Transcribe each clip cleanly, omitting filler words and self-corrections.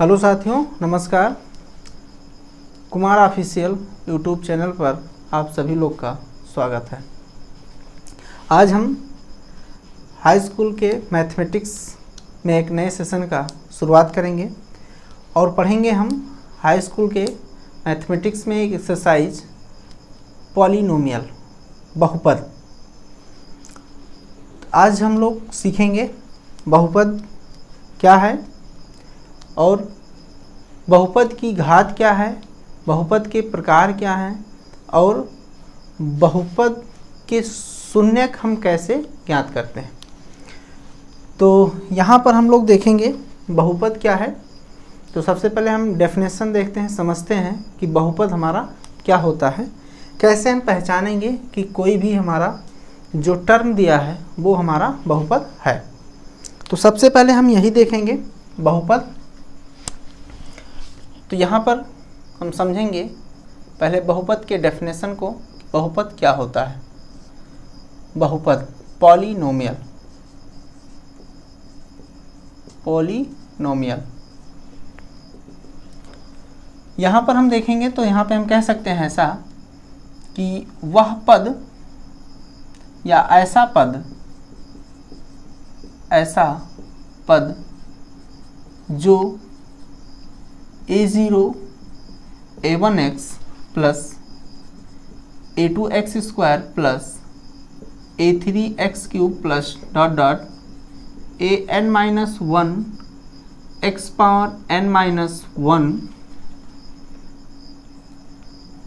Hello साथियों, नमस्कार। Kumar official YouTube channel पर आप सभी लोग का स्वागत है। आज हम हाई स्कूल के मैथमेटिक्स में एक नए सेशन का शुरुआत करेंगे और पढ़ेंगे हम हाई स्कूल के मैथमेटिक्स में एक एक्सरसाइज पॉलिनोमियल, बहुपद। आज हम लोग सीखेंगे बहुपद क्या है और बहुपद की घात क्या है, बहुपद के प्रकार क्या हैं और बहुपद के शून्यक हम कैसे ज्ञात करते हैं। तो यहाँ पर हम लोग देखेंगे बहुपद क्या है। तो सबसे पहले हम डेफिनेशन देखते हैं, समझते हैं कि बहुपद हमारा क्या होता है, कैसे हम पहचानेंगे कि कोई भी हमारा जो टर्म दिया है वो हमारा बहुपद है। तो सबसे पहले हम यही देखेंगे बहुपद। तो यहाँ पर हम समझेंगे पहले बहुपद के डेफिनेशन को, बहुपद क्या होता है। बहुपद पॉलिनोमियल, पॉलिनोमियल यहाँ पर हम देखेंगे तो यहाँ पे हम कह सकते हैं ऐसा कि वह पद या ऐसा पद जो a0 a1x plus a2x square plus a3x cube plus dot dot an minus 1 x power n minus 1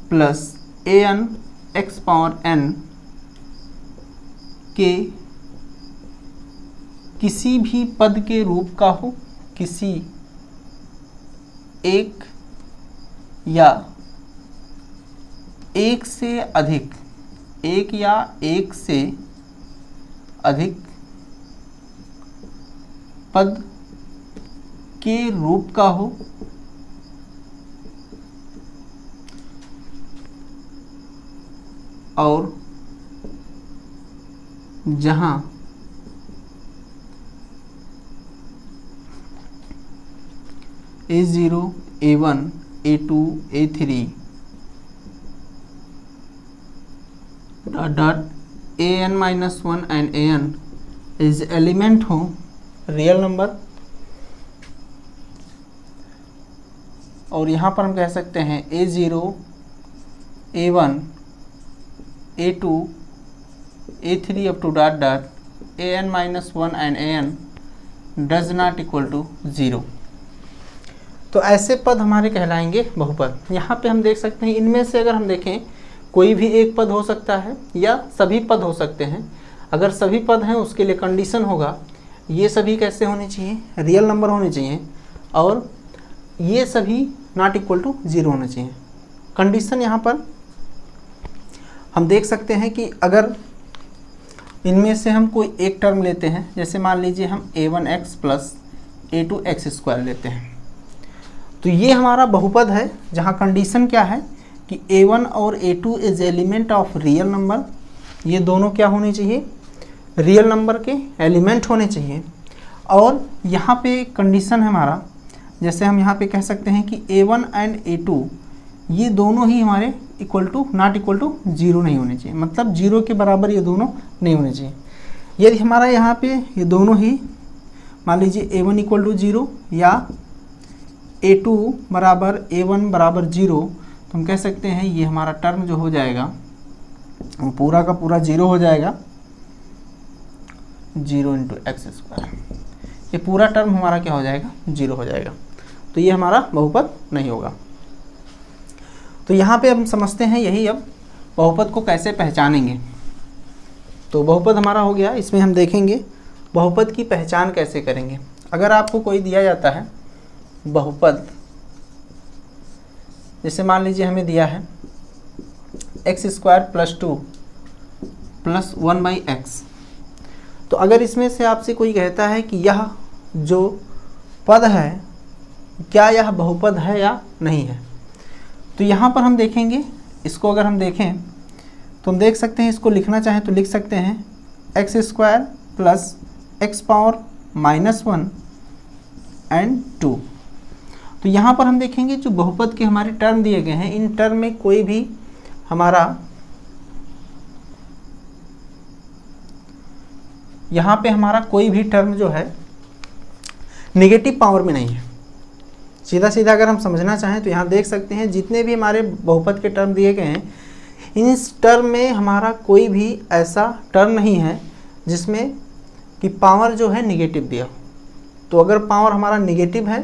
plus an x power n के किसी भी पद के रूप का हो, किसी एक या एक से अधिक, एक या एक से अधिक पद के रूप का हो, और जहां a0 a1 a2 a3 dot an minus 1 and an is element हो रियल नंबर। और यहाँ पर हम कह सकते हैं a0 a1 a2 a3 up to dot dot an minus 1 and an does not equal to 0। तो ऐसे पद हमारे कहलाएंगे बहुपद। यहाँ पे हम देख सकते हैं इनमें से अगर हम देखें कोई भी एक पद हो सकता है या सभी पद हो सकते हैं। अगर सभी पद हैं उसके लिए कंडीशन होगा ये सभी कैसे होने चाहिए, रियल नंबर होने चाहिए, और ये सभी नॉट इक्वल टू 0 होने चाहिए। कंडीशन यहाँ पर हम देख सकते हैं कि अगर इनमें से हम कोई एक टर्म लेते हैं, जैसे मान लीजिए हम a1x प्लस a2x स्क्वायर लेते हैं, तो ये हमारा बहुपद है जहाँ कंडीशन क्या है कि a1 और a2 is element of real number. ये दोनों क्या होने चाहिए, रियल नंबर के एलिमेंट होने चाहिए। और यहाँ पे कंडीशन है हमारा, जैसे हम यहाँ पे कह सकते हैं कि a1 एंड a2 ये दोनों ही हमारे equal to not equal to 0 नहीं होने चाहिए, मतलब 0 के बराबर ये दोनों नहीं होने चाहिए। यदि हमारा यहाँ पे ये दोनों ही मान लीजिए a1 इक्वल टू 0 या a2 बराबर a1 बराबर 0, तो हम कह सकते हैं ये हमारा टर्म जो हो जाएगा वो पूरा का पूरा 0 हो जाएगा, 0 इंटू एक्स स्क्वायर। ये पूरा टर्म हमारा क्या हो जाएगा, 0 हो जाएगा। तो ये हमारा बहुपद नहीं होगा। तो यहाँ पे हम समझते हैं यही, अब बहुपद को कैसे पहचानेंगे। तो बहुपद हमारा हो गया, इसमें हम देखेंगे बहुपद की पहचान कैसे करेंगे। अगर आपको कोई दिया जाता है बहुपद, जैसे मान लीजिए हमें दिया है x square plus 2 plus 1 by x, तो अगर इसमें से आपसे कोई कहता है कि यह जो पद है क्या यह बहुपद है या नहीं है, तो यहाँ पर हम देखेंगे इसको। अगर हम देखें तो हम देख सकते हैं, इसको लिखना चाहें तो लिख सकते हैं x square plus x power -1 and 2। तो यहाँ पर हम देखेंगे जो बहुपद के हमारे टर्म दिए गए हैं, इन टर्म में कोई भी हमारा यहाँ पे हमारा कोई भी टर्म जो है नेगेटिव पावर में नहीं है। सीधा सीधा अगर हम समझना चाहें तो यहाँ देख सकते हैं जितने भी हमारे बहुपद के टर्म दिए गए हैं, इस टर्म में हमारा कोई भी ऐसा टर्म नहीं है जिसमें कि पावर जो है निगेटिव दिया हो। तो अगर पावर हमारा निगेटिव है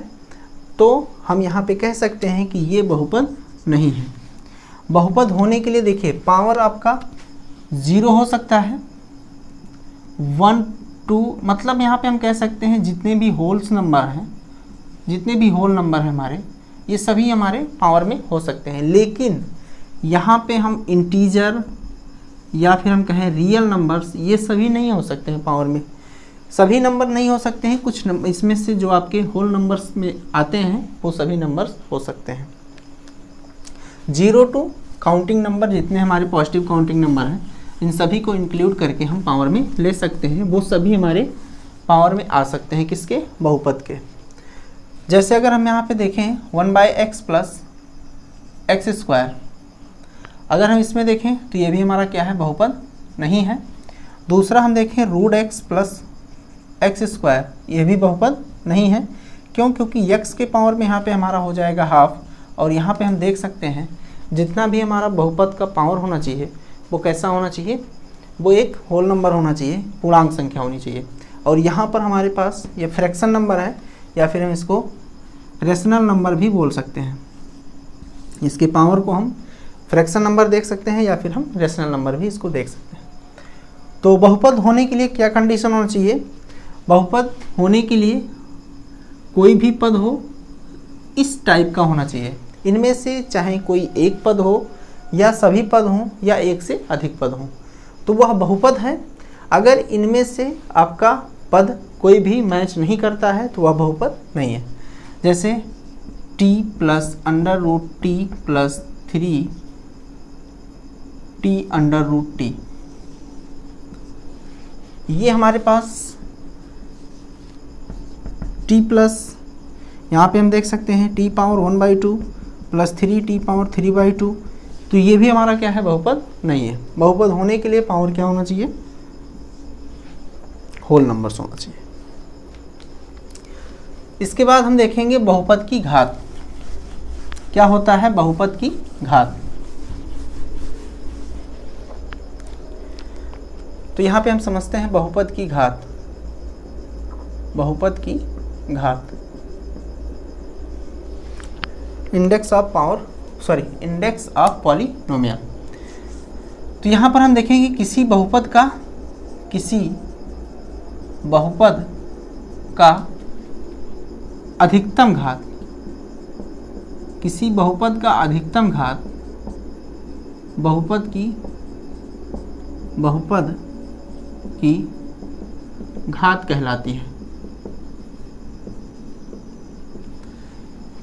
तो हम यहाँ पे कह सकते हैं कि ये बहुपद नहीं है। बहुपद होने के लिए देखिए पावर आपका 0 हो सकता है, 1 2, मतलब यहाँ पे हम कह सकते हैं जितने भी होल्स नंबर हैं, जितने भी होल नंबर हैं हमारे, ये सभी हमारे पावर में हो सकते हैं। लेकिन यहाँ पे हम इंटीजर या फिर हम कहें रियल नंबर्स, ये सभी नहीं हो सकते हैं पावर में। सभी नंबर नहीं हो सकते हैं, कुछ इसमें से जो आपके होल नंबर्स में आते हैं वो सभी नंबर्स हो सकते हैं। 0 टू काउंटिंग नंबर जितने हमारे पॉजिटिव काउंटिंग नंबर हैं, इन सभी को इंक्लूड करके हम पावर में ले सकते हैं। वो सभी हमारे पावर में आ सकते हैं, किसके? बहुपद के। जैसे अगर हम यहाँ पे देखें 1/x प्लस एक्स स्क्वायर, अगर हम इसमें देखें तो ये भी हमारा क्या है? बहुपद नहीं है। दूसरा हम देखें √x प्लस एक्स स्क्वायर, ये भी बहुपद नहीं है। क्यों? क्योंकि x के पावर में यहाँ पे हमारा हो जाएगा हाफ, और यहाँ पे हम देख सकते हैं जितना भी हमारा बहुपद का पावर होना चाहिए वो कैसा होना चाहिए? वो एक होल नंबर होना चाहिए, पूर्णांक संख्या होनी चाहिए। और यहाँ पर हमारे पास ये फ्रैक्शन नंबर है, या फिर हम इसको रेशनल नंबर भी बोल सकते हैं। इसके पावर को हम फ्रैक्शन नंबर देख सकते हैं या फिर हम रेशनल नंबर भी इसको देख सकते हैं। तो बहुपद होने के लिए क्या कंडीशन होना चाहिए? बहुपद होने के लिए कोई भी पद हो इस टाइप का होना चाहिए। इनमें से चाहे कोई एक पद हो या सभी पद हों या एक से अधिक पद हों, तो वह बहुपद है। अगर इनमें से आपका पद कोई भी मैच नहीं करता है तो वह बहुपद नहीं है। जैसे t plus √t plus 3t √t, ये हमारे पास t प्लस, यहाँ पे हम देख सकते हैं t power 1/2 plus 3t power 3/2, तो ये भी हमारा क्या है? बहुपद नहीं है। बहुपद होने के लिए पावर क्या होना चाहिए? होल नंबर्स होना चाहिए। इसके बाद हम देखेंगे बहुपद की घात। क्या होता है बहुपद की घात? तो यहाँ पे हम समझते हैं बहुपद की घात। बहुपद की घात इंडेक्स ऑफ पॉलिनोमियल। तो यहाँ पर हम देखेंगे किसी बहुपद का अधिकतम घात, किसी बहुपद का अधिकतम घात बहुपद की घात कहलाती है।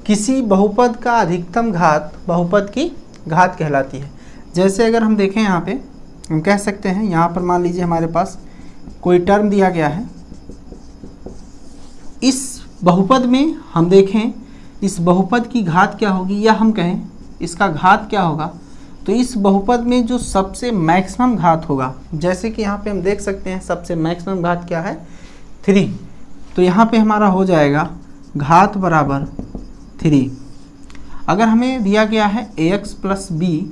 किसी बहुपद का अधिकतम घात बहुपद की घात कहलाती है। जैसे अगर हम देखें यहाँ पे हम कह सकते हैं, यहाँ पर मान लीजिए हमारे पास कोई टर्म दिया गया है, इस बहुपद में हम देखें इस बहुपद की घात क्या होगी, या हम कहें इसका घात क्या होगा। तो इस बहुपद में जो सबसे मैक्सिमम घात होगा, जैसे कि यहाँ पे हम देख सकते हैं सबसे मैक्सिमम घात क्या है? 3। तो यहाँ पे हमारा हो जाएगा घात बराबर 3। अगर हमें दिया गया है ax प्लस b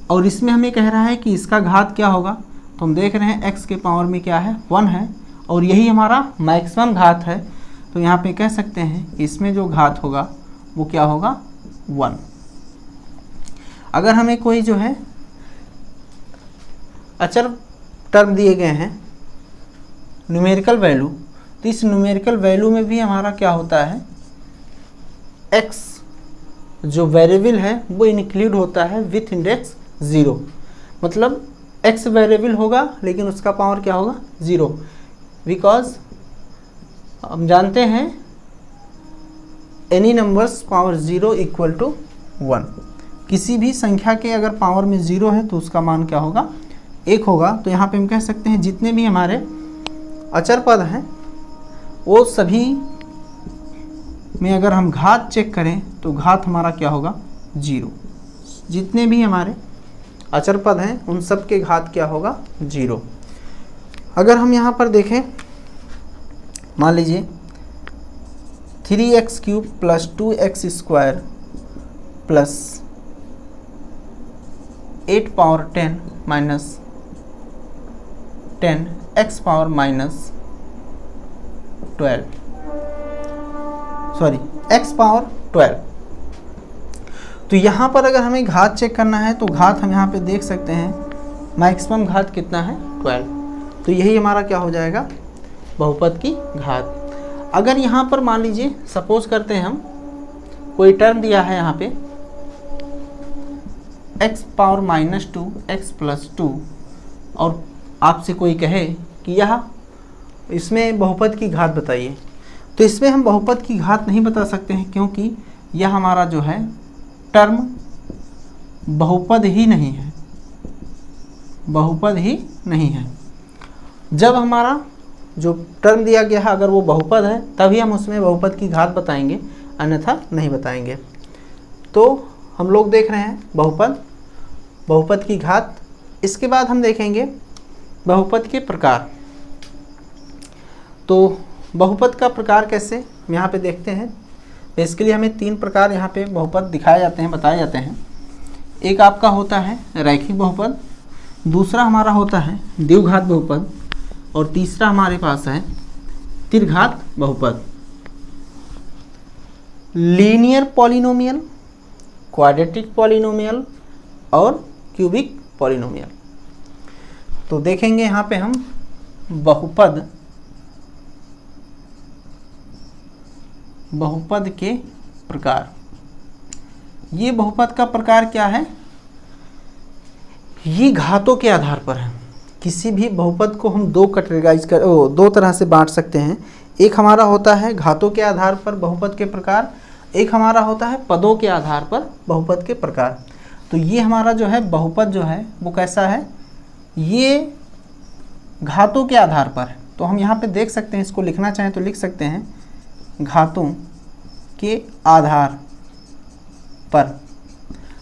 और इसमें हमें कह रहा है कि इसका घात क्या होगा, तो हम देख रहे हैं x के पावर में क्या है? 1 है, और यही हमारा मैक्सिमम घात है। तो यहाँ पे कह सकते हैं इसमें जो घात होगा वो क्या होगा? 1। अगर हमें कोई जो है अचर टर्म दिए गए हैं न्यूमेरिकल वैल्यू, तो इस न्यूमेरिकल वैल्यू में भी हमारा क्या होता है? x जो वेरिएबल है वो इंक्लूड होता है विथ इंडेक्स 0। मतलब x वेरिएबल होगा लेकिन उसका पावर क्या होगा? 0। बिकॉज हम जानते हैं any numbers power 0 equal to 1। किसी भी संख्या के अगर पावर में 0 है तो उसका मान क्या होगा? 1 होगा। तो यहाँ पे हम कह सकते हैं जितने भी हमारे अचर पद हैं वो सभी में अगर हम घात चेक करें तो घात हमारा क्या होगा 0। जितने भी हमारे अचर पद हैं उन सब के घात क्या होगा 0। अगर हम यहाँ पर देखें, मान लीजिए 3x³ plus 2x² plus 8 power 10 minus 10 x power minus 12, sorry x power 12। तो यहाँ पर अगर हमें घात चेक करना है तो घात हम यहाँ पे देख सकते हैं मैक्सिमम घात कितना है 12। तो यही हमारा क्या हो जाएगा बहुपद की घात। अगर यहाँ पर मान लीजिए सपोज करते हैं हम कोई टर्म दिया है यहाँ पे x power minus 2 x plus 2 और आपसे कोई कहे कि यह इसमें बहुपद की घात बताइए, तो इसमें हम बहुपद की घात नहीं बता सकते हैं क्योंकि यह हमारा जो है टर्म बहुपद ही नहीं है, बहुपद ही नहीं है। जब हमारा जो टर्म दिया गया है अगर वो बहुपद है तभी हम उसमें बहुपद की घात बताएंगे, अन्यथा नहीं बताएंगे। तो हम लोग देख रहे हैं बहुपद की घात। इसके बाद हम देखेंगे बहुपद के प्रकार। तो बहुपद का प्रकार कैसे हम यहाँ पे देखते हैं। बेसिकली हमें 3 प्रकार यहाँ पे बहुपद दिखाए जाते हैं, बताए जाते हैं। एक आपका होता है रैखिक बहुपद, दूसरा हमारा होता है द्विघात बहुपद और तीसरा हमारे पास है त्रिघात बहुपद। लीनियर पॉलिनोमियल, क्वाड्रेटिक पॉलिनोमियल और क्यूबिक पॉलिनोमियल। तो देखेंगे यहाँ पे हम बहुपद के प्रकार। ये बहुपद का प्रकार क्या है, ये घातों के आधार पर है। किसी भी बहुपद को हम दो तरह से बांट सकते हैं। एक हमारा होता है घातों के आधार पर बहुपद के प्रकार, एक हमारा होता है पदों के आधार पर बहुपद के प्रकार। तो ये हमारा जो है बहुपद जो है वो कैसा है, ये घातों के आधार पर है। तो हम यहाँ पे देख सकते हैं, इसको लिखना चाहें तो लिख सकते हैं घातों के आधार पर।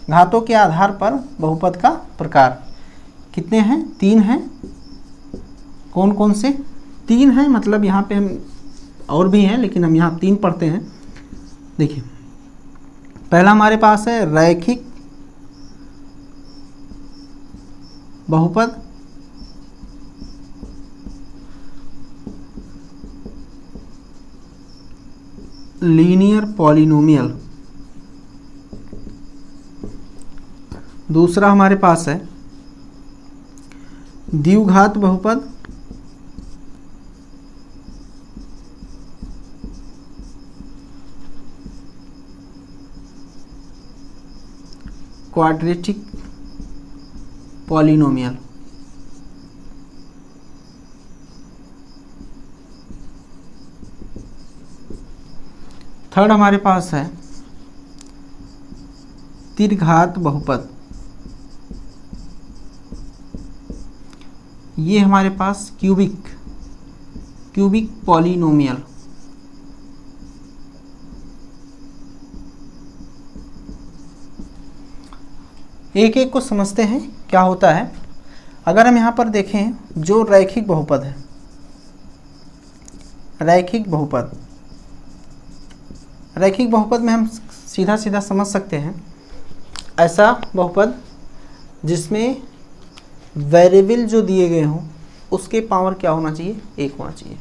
घातों के आधार पर बहुपद का प्रकार कितने हैं, 3 हैं। कौन कौन से 3 हैं, मतलब यहाँ पे हम और भी हैं लेकिन हम यहाँ 3 पढ़ते हैं। देखिए पहला हमारे पास है रैखिक बहुपद, लीनियर पॉलिनोमियल। दूसरा हमारे पास है द्विघात बहुपद, क्वाड्रेटिक पॉलिनोमियल। थर्ड हमारे पास है त्रिघात बहुपद। ये हमारे पास क्यूबिक पॉलिनोमियल। एक एक को समझते हैं क्या होता है। अगर हम यहाँ पर देखें जो रैखिक बहुपद है, रैखिक बहुपद में हम सीधा सीधा समझ सकते हैं ऐसा बहुपद जिसमें वेरिएबल जो दिए गए हों उसके पावर क्या होना चाहिए, 1 होना चाहिए।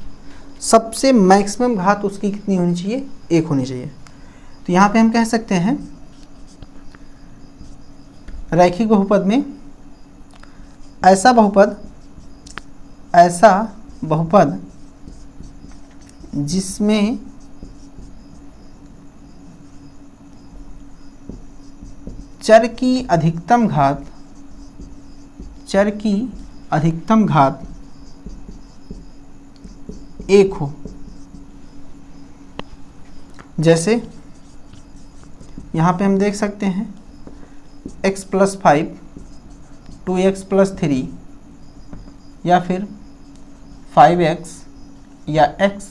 सबसे मैक्सिमम घात उसकी कितनी होनी चाहिए, 1 होनी चाहिए। तो यहाँ पे हम कह सकते हैं रैखिक बहुपद में ऐसा बहुपद जिसमें चर की अधिकतम घात 1 हो। जैसे यहाँ पे हम देख सकते हैं x + 5, 2x + 3 या फिर 5x या x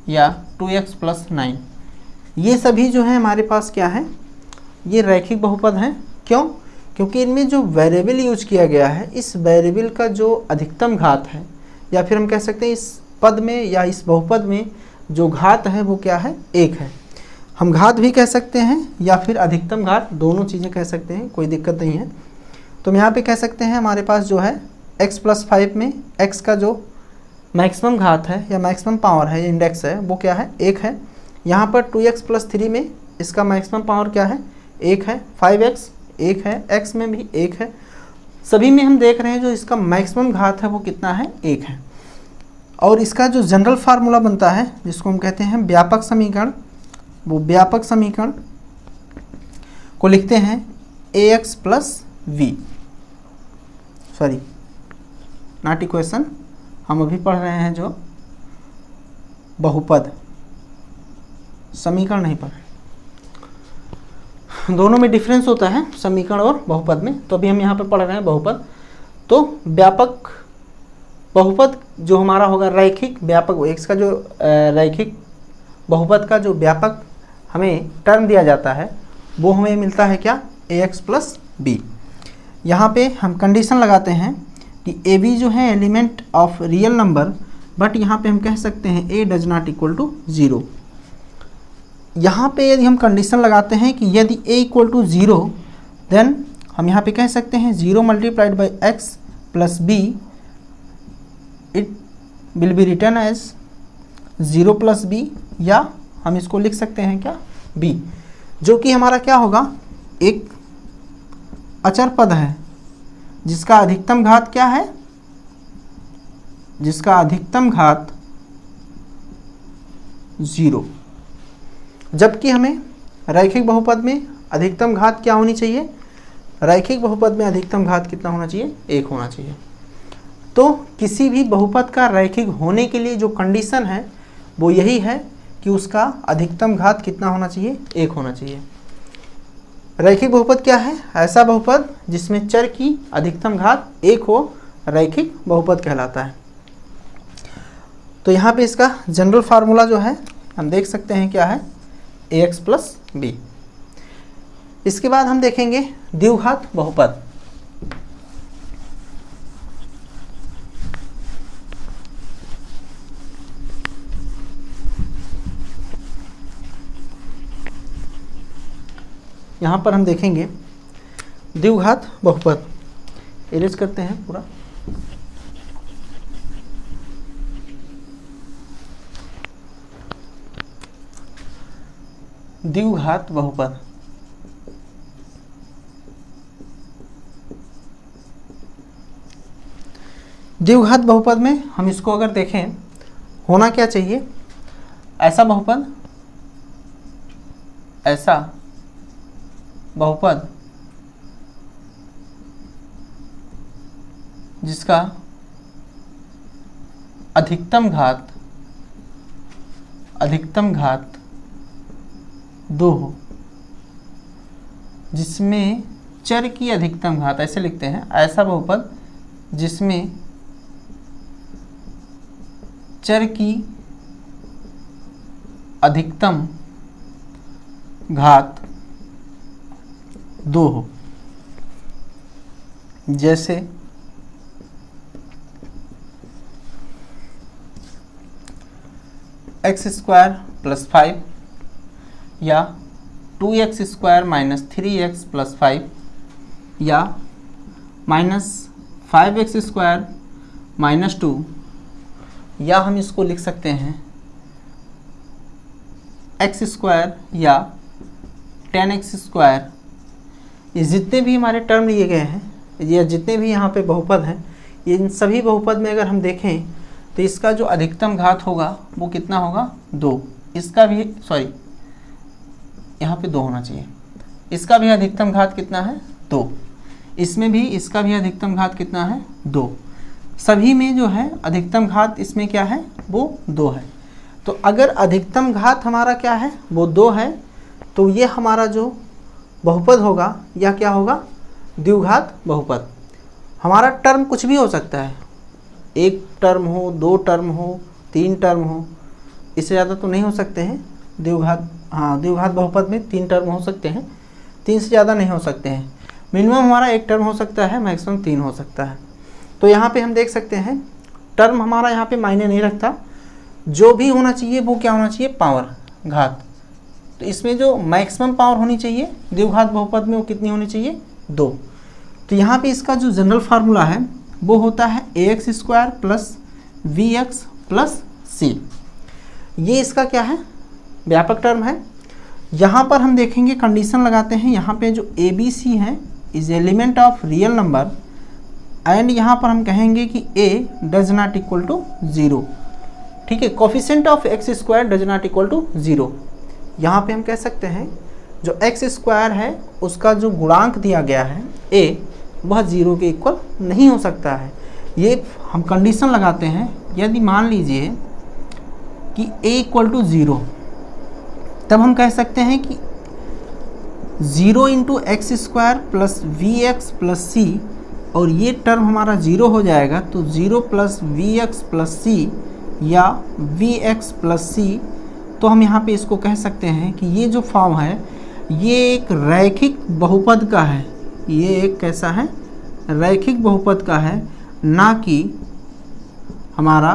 या 2x + 9। ये सभी जो है हमारे पास क्या है, ये रैखिक बहुपद हैं। क्यों? क्योंकि इनमें जो वेरिएबल यूज किया गया है, इस वेरिएबल का जो अधिकतम घात है, या फिर हम कह सकते हैं इस पद में या इस बहुपद में जो घात है वो क्या है, 1 है। हम घात भी कह सकते हैं या फिर अधिकतम घात, दोनों चीज़ें कह सकते हैं, कोई दिक्कत नहीं है। तो हम यहाँ पे कह सकते हैं हमारे पास जो है x+5 में x का जो मैक्सिमम घात है या मैक्सिमम पावर है, इंडेक्स है, वो क्या है, 1 है। यहाँ पर 2x+3 में इसका मैक्सिमम पावर क्या है, 1 है। 5x 1 है, x में भी 1 है। सभी में हम देख रहे हैं जो इसका मैक्सिमम घात है वो कितना है, 1 है। और इसका जो जनरल फार्मूला बनता है जिसको हम कहते हैं व्यापक समीकरण, वो व्यापक समीकरण को लिखते हैं ax+v, सॉरी नॉट इक्वेशन, हम अभी पढ़ रहे हैं जो बहुपद, समीकरण नहीं पढ़ रहे। दोनों में डिफरेंस होता है समीकरण और बहुपद में, तो अभी हम यहाँ पे पढ़ रहे हैं बहुपद। तो व्यापक बहुपद जो हमारा होगा रैखिक व्यापक, x का जो रैखिक बहुपद का जो व्यापक हमें टर्म दिया जाता है वो हमें मिलता है क्या, ax+b। यहाँ पे हम कंडीशन लगाते हैं कि ab जो है element of real number, but यहाँ पे हम कह सकते हैं a does not equal to 0। यहाँ पे यदि हम कंडीशन लगाते हैं कि यदि a इक्वल टू 0, देन हम यहाँ पे कह सकते हैं 0 multiplied by x+b it will be return as 0+b, या हम इसको लिख सकते हैं क्या, b, जो कि हमारा क्या होगा, एक अचर पद है जिसका अधिकतम घात क्या है, जिसका अधिकतम घात 0। जबकि हमें रैखिक बहुपद में अधिकतम घात क्या होनी चाहिए, रैखिक बहुपद में अधिकतम घात कितना होना चाहिए, 1 होना चाहिए। तो किसी भी बहुपद का रैखिक होने के लिए जो कंडीशन है वो यही है कि उसका अधिकतम घात कितना होना चाहिए, 1 होना चाहिए। रैखिक बहुपद क्या है, ऐसा बहुपद जिसमें चर की अधिकतम घात 1 हो, रैखिक बहुपद कहलाता है। तो यहाँ पे इसका जनरल फार्मूला जो है हम देख सकते हैं क्या है, ax+b। इसके बाद हम देखेंगे द्विघात बहुपद। यहाँ पर हम देखेंगे द्विघात बहुपद, इरेज करते हैं पूरा। द्विघात बहुपद, द्विघात बहुपद में हम इसको अगर देखें होना क्या चाहिए, ऐसा बहुपद, ऐसा बहुपद जिसका अधिकतम घात 2 हो, जिसमें चर की अधिकतम घात, ऐसे लिखते हैं, ऐसा बहुपद जिसमें चर की अधिकतम घात 2 हो। जैसे x² + 5 या 2x² - 3x + 5 या -5x² - 2, या हम इसको लिख सकते हैं x² या 10x²। ये जितने भी हमारे टर्म लिए गए हैं या जितने भी यहाँ पे बहुपद हैं, ये इन सभी बहुपद में अगर हम देखें तो इसका जो अधिकतम घात होगा वो कितना होगा, 2। इसका भी, सॉरी यहाँ पे 2 होना चाहिए। इसका भी अधिकतम घात कितना है, 2। इसमें भी इसका भी अधिकतम घात कितना है, 2। सभी में जो है अधिकतम घात इसमें क्या है, वो 2 है। तो अगर अधिकतम घात हमारा क्या है, वो 2 है, तो ये हमारा जो बहुपद होगा या क्या होगा, द्विघात बहुपद। हमारा टर्म कुछ भी हो सकता है, 1 टर्म हो, 2 टर्म हो, 3 टर्म हो, इससे ज़्यादा तो नहीं हो सकते हैं। द्विघात हाँ द्विघात बहुपद में 3 टर्म हो सकते हैं, 3 से ज़्यादा नहीं हो सकते हैं। मिनिमम हमारा 1 टर्म हो सकता है, मैक्सिमम 3 हो सकता है। तो यहाँ पे हम देख सकते हैं टर्म हमारा यहाँ पे मायने नहीं रखता, जो भी होना चाहिए वो क्या होना चाहिए, पावर, घात। तो इसमें जो मैक्सिमम पावर होनी चाहिए द्विघात बहुपद में वो कितनी होनी चाहिए, 2। तो यहाँ पे इसका जो जनरल फार्मूला है वो होता है ax² plus vx plus c। ये इसका क्या है, व्यापक टर्म है। यहाँ पर हम देखेंगे कंडीशन लगाते हैं, यहाँ पे जो ABC है is element of real number and यहाँ पर हम कहेंगे कि a does not equal to 0। ठीक है, coefficient of x² does not equal to 0। यहाँ पे हम कह सकते हैं जो x² है उसका जो गुणांक दिया गया है a, वह 0 के इक्वल नहीं हो सकता है। ये हम कंडीशन लगाते हैं, यदि मान लीजिए कि a इक्वल टू 0, तब हम कह सकते हैं कि 0 into x² plus vx plus c, और ये टर्म हमारा 0 हो जाएगा तो 0 प्लस vx प्लस c या vx प्लस c। तो हम यहाँ पे इसको कह सकते हैं कि ये जो फॉर्म है ये एक रैखिक बहुपद का है, ये एक कैसा है, रैखिक बहुपद का है, ना कि हमारा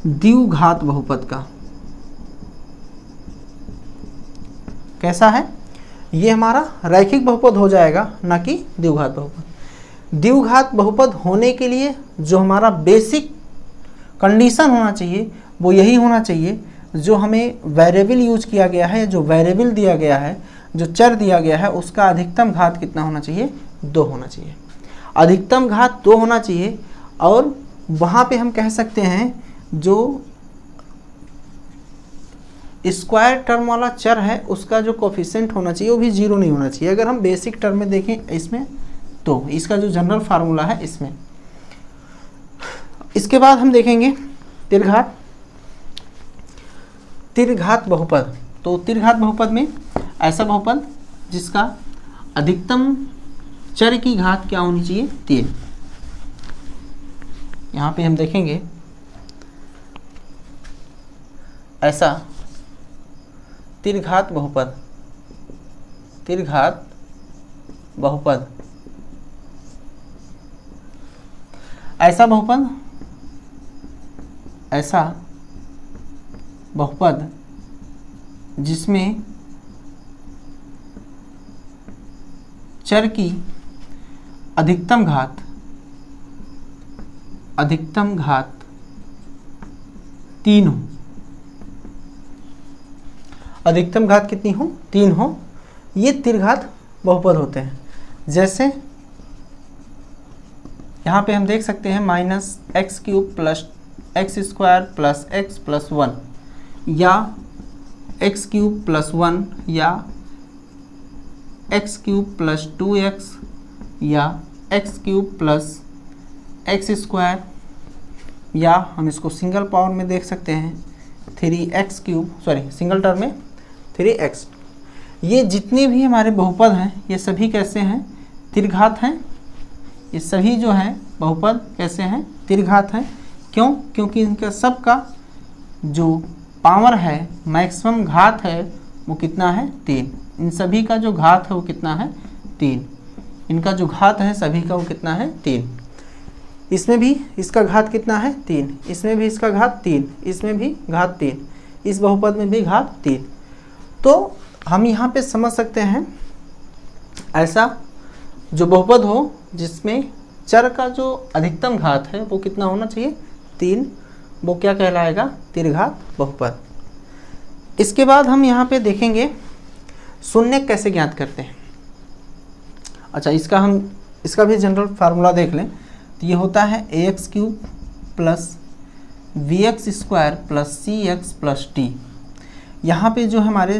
द्विघात बहुपद का। कैसा है, ये हमारा रैखिक बहुपद हो जाएगा, ना कि द्विघात बहुपद। द्विघात बहुपद होने के लिए जो हमारा बेसिक कंडीशन होना चाहिए वो यही होना चाहिए, जो हमें वेरिएबल यूज किया गया है, जो वेरिएबल दिया गया है, जो चर दिया गया है, उसका अधिकतम घात कितना होना चाहिए, 2 होना चाहिए। अधिकतम घात 2 होना चाहिए। और वहाँ पे हम कह सकते हैं जो स्क्वायर टर्म वाला चर है उसका जो कोफिशिएंट होना चाहिए वो भी 0 नहीं होना चाहिए। अगर हम बेसिक टर्म में देखें इसमें, तो इसका जो जनरल फार्मूला है इसमें। इसके बाद हम देखेंगे त्रिघात बहुपद। तो त्रिघात बहुपद में ऐसा बहुपद जिसका अधिकतम चर की घात क्या होनी चाहिए, 3। यहाँ पे हम देखेंगे ऐसा त्रिघात बहुपद, त्रिघात बहुपद, ऐसा बहुपद, ऐसा बहुपद जिसमें चर की अधिकतम घात 3 हो। अधिकतम घात कितनी हो, 3 हो। ये त्रिघात बहुपद होते हैं। जैसे यहाँ पे हम देख सकते हैं -x³ plus x² plus x plus 1, या x³ प्लस 1, या x³ प्लस 2x, या x³ प्लस x², या हम इसको सिंगल पावर में देख सकते हैं 3x³, सॉरी सिंगल टर्म में 3x। ये जितने भी हमारे बहुपद हैं ये सभी कैसे हैं, त्रिघात हैं। ये सभी जो हैं बहुपद कैसे हैं, त्रिघात हैं। क्यों? क्योंकि इनका सबका जो पावर है, मैक्सिमम घात है, वो कितना है, 3। इन सभी का जो घात है वो कितना है, 3। इनका जो घात है सभी का वो कितना है, 3। इसमें भी इसका घात कितना है, 3। इसमें भी इसका घात 3। इसमें भी घात 3। इस बहुपद में भी घात 3। तो हम यहाँ पे समझ सकते हैं ऐसा जो बहुपद हो जिसमें चर का जो अधिकतम घात है वो कितना होना चाहिए, 3, वो क्या कहलाएगा, त्रिघात बहुपद। इसके बाद हम यहाँ पे देखेंगे शून्य कैसे ज्ञात करते हैं। अच्छा, इसका भी जनरल फार्मूला देख लें। तो ये होता है ax³ plus vx² plus cx plus d। यहाँ पे जो हमारे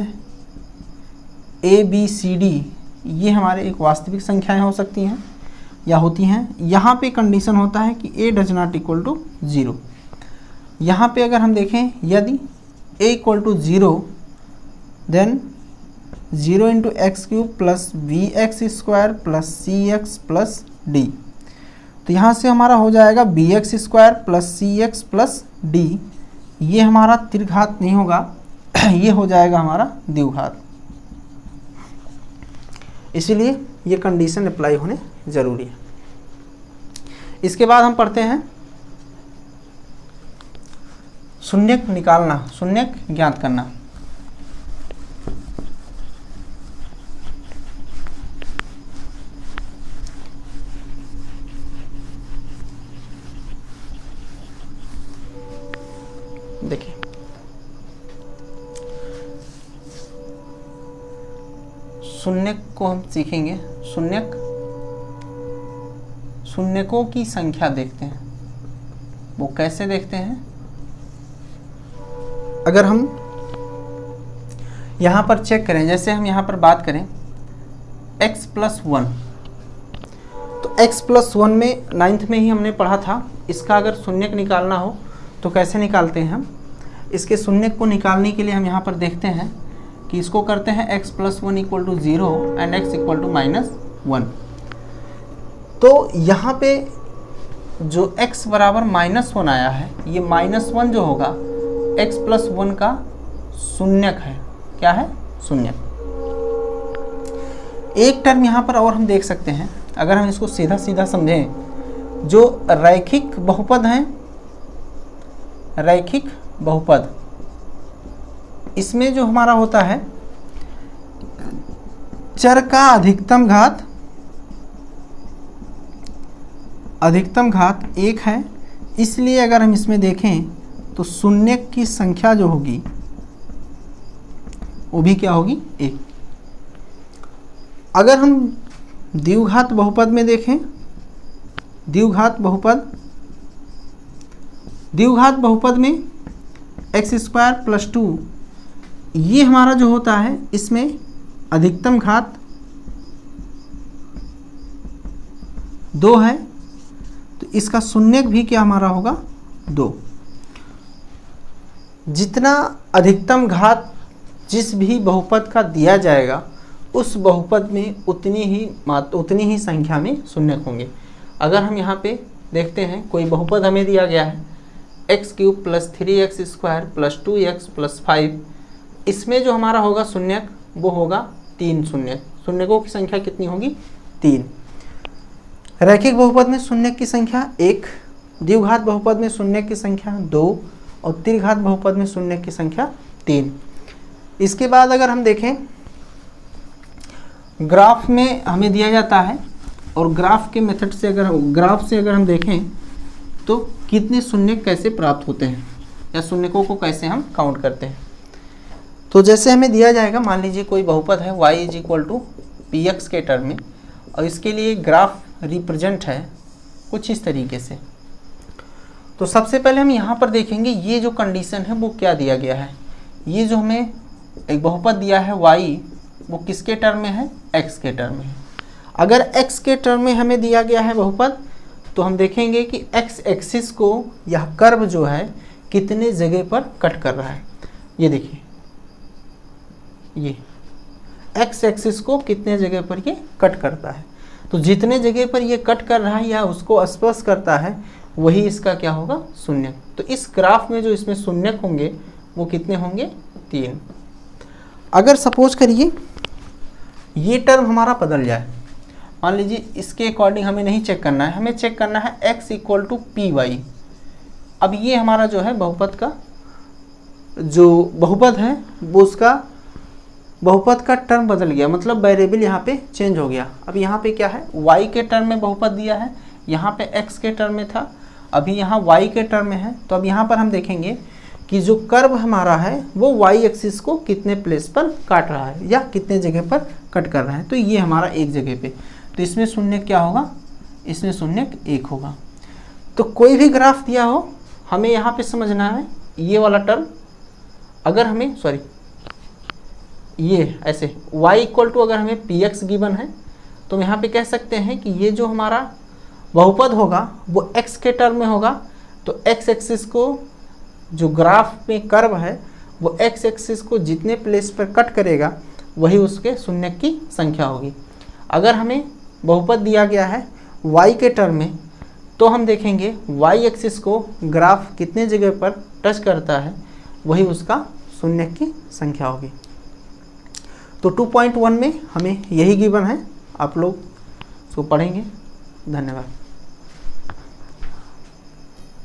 a b c d ये हमारे एक वास्तविक संख्याएं हो सकती हैं या होती हैं। यहाँ पे कंडीशन होता है कि a does not equal to 0। यहाँ पे अगर हम देखें यदि a equal to 0 then 0 into x³ plus vx² plus cx plus d। तो यहाँ से हमारा हो जाएगा bx² plus cx plus d। ये हमारा त्रिघात नहीं होगा ये हो जाएगा हमारा द्विघात। इसीलिए ये कंडीशन अप्लाई होने ज़रूरी है। इसके बाद हम पढ़ते हैं शून्यक निकालना, शून्यक ज्ञात करना। देखिए शून्यक को हम सीखेंगे। शून्यकों की संख्या देखते हैं, वो कैसे देखते हैं। अगर हम यहाँ पर चेक करें, जैसे हम यहाँ पर बात करें x+1, तो x+1 में 9th में ही हमने पढ़ा था, इसका अगर शून्यक निकालना हो तो कैसे निकालते हैं हम। इसके शून्यक को निकालने के लिए हम यहाँ पर देखते हैं कि इसको करते हैं x+1 = 0 एंड x = -1। तो यहाँ पे जो x बराबर -1 आया है, ये -1 जो होगा x+1 का शून्यक है। क्या है? शून्यक। एक टर्म यहाँ पर और हम देख सकते हैं, अगर हम इसको सीधा सीधा समझें, जो रैखिक बहुपद हैं, रैखिक बहुपद, इसमें जो हमारा होता है चर का अधिकतम घात 1 है, इसलिए अगर हम इसमें देखें तो शून्यक की संख्या जो होगी वो भी क्या होगी? 1। अगर हम द्विघात बहुपद में देखें, द्विघात बहुपद में x² + 2, ये हमारा जो होता है इसमें अधिकतम घात 2 है, तो इसका शून्यक भी क्या हमारा होगा? 2। जितना अधिकतम घात जिस भी बहुपद का दिया जाएगा, उस बहुपद में उतनी ही संख्या में शून्यक होंगे। अगर हम यहाँ पे देखते हैं, कोई बहुपद हमें दिया गया है x³ + 3x² + 2x + 5, इसमें जो हमारा होगा शून्यक वो होगा 3 शून्यक। शून्यकों की संख्या कितनी होगी? 3। रैखिक बहुपद में शून्यक की संख्या 1, द्विघात बहुपद में शून्यक की संख्या 2 और त्रिघात बहुपद में शून्यक की संख्या 3। इसके बाद अगर हम देखें, ग्राफ में हमें दिया जाता है और ग्राफ के मेथड से अगर हम देखें तो कितने शून्यक कैसे प्राप्त होते हैं या शून्यकों को कैसे हम काउंट करते हैं। तो जैसे हमें दिया जाएगा, मान लीजिए कोई बहुपद है y = px के टर्म में, और इसके लिए ग्राफ रिप्रेजेंट है कुछ इस तरीके से। तो सबसे पहले हम यहाँ पर देखेंगे ये जो कंडीशन है वो क्या दिया गया है। ये जो हमें एक बहुपद दिया है y, वो किसके टर्म में है? x के टर्म में है। अगर x के टर्म में हमें दिया गया है बहुपद, तो हम देखेंगे कि x एक्सिस को यह कर्व जो है कितने जगह पर कट कर रहा है। ये देखिए, ये x एक्सिस को कितने जगह पर ये कट करता है। तो जितने जगह पर ये कट कर रहा है या उसको स्पर्श करता है, वही इसका क्या होगा? शून्यक। तो इस ग्राफ में जो इसमें शून्यक होंगे वो कितने होंगे? 3। अगर सपोज करिए ये टर्म हमारा बदल जाए, मान लीजिए इसके अकॉर्डिंग हमें नहीं चेक करना है, हमें चेक करना है x = py। अब ये हमारा जो है बहुपद का जो बहुपद है वो उसका बहुपद का टर्म बदल गया, मतलब वेरिएबल यहाँ पे चेंज हो गया। अब यहाँ पे क्या है? y के टर्म में बहुपद दिया है, यहाँ पे x के टर्म में था, अभी यहाँ y के टर्म में है। तो अब यहाँ पर हम देखेंगे कि जो कर्व हमारा है वो y एक्सिस को कितने प्लेस पर काट रहा है या कितने जगह पर कट कर रहा है। तो ये हमारा एक जगह पे, तो इसमें शून्यक क्या होगा? इसमें शून्यक 1 होगा। तो कोई भी ग्राफ दिया हो, हमें यहाँ पे समझना है ये वाला टर्म, अगर हमें ये ऐसे y = अगर हमें px गिवन है, तो हम यहाँ पे कह सकते हैं कि ये जो हमारा बहुपद होगा वो x के टर्म में होगा। तो x एक्सिस को, जो ग्राफ में कर्व है वो x एक्सिस को जितने प्लेस पर कट करेगा वही उसके शून्यक की संख्या होगी। अगर हमें बहुपद दिया गया है y के टर्म में, तो हम देखेंगे y एक्सिस को ग्राफ कितने जगह पर टच करता है वही उसका शून्य की संख्या होगी। तो 2.1 में हमें यही गिवन है, आप लोग इसको पढ़ेंगे। धन्यवाद।